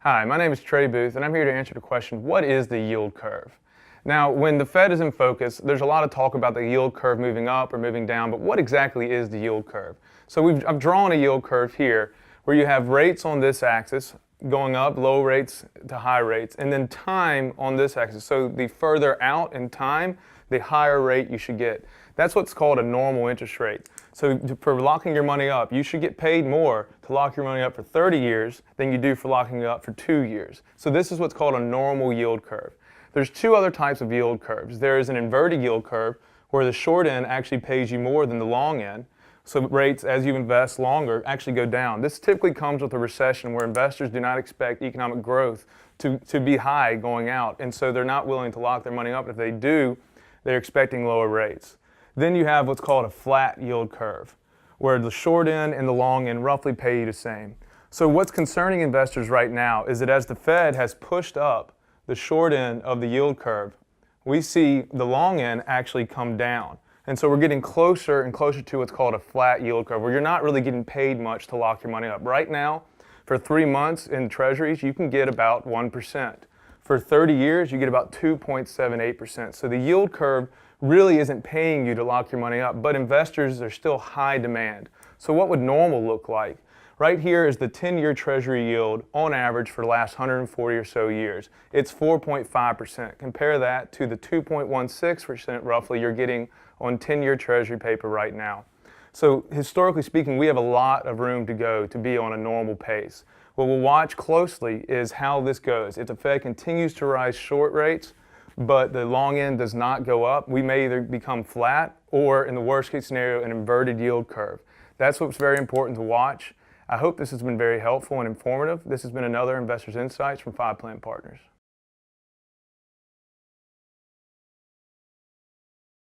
Hi, my name is Trey Booth, and I'm here to answer the question, what is the yield curve? Now, when the Fed is in focus, there's a lot of talk about the yield curve moving up or moving down, but what exactly is the yield curve? So I've drawn a yield curve here where you have rates on this axis going up, low rates to high rates, and then time on this axis. So the further out in time, the higher rate you should get. That's what's called a normal interest rate. So for locking your money up, you should get paid more to lock your money up for 30 years than you do for locking it up for 2 years. So this is what's called a normal yield curve. There's two other types of yield curves. There is an inverted yield curve where the short end actually pays you more than the long end. So rates, as you invest longer, actually go down. This typically comes with a recession where investors do not expect economic growth to be high going out, and so they're not willing to lock their money up. If they do, they're expecting lower rates. Then you have what's called a flat yield curve, where the short end and the long end roughly pay you the same. So what's concerning investors right now is that as the Fed has pushed up the short end of the yield curve, we see the long end actually come down. And so we're getting closer and closer to what's called a flat yield curve, where you're not really getting paid much to lock your money up. Right now, for 3 months in treasuries, you can get about 1%. For 30 years, you get about 2.78%. So the yield curve really isn't paying you to lock your money up, but investors are still high demand. So what would normal look like? Right here is the 10-year treasury yield on average for the last 140 or so years. It's 4.5%. Compare that to the 2.16% roughly you're getting on 10-year treasury paper right now. So historically speaking, we have a lot of room to go to be on a normal pace. What we'll watch closely is how this goes. If the Fed continues to rise short rates, but the long end does not go up, we may either become flat or, in the worst case scenario, an inverted yield curve. That's what's very important to watch. I hope this has been very helpful and informative. This has been another Investors Insights from Five Plant Partners.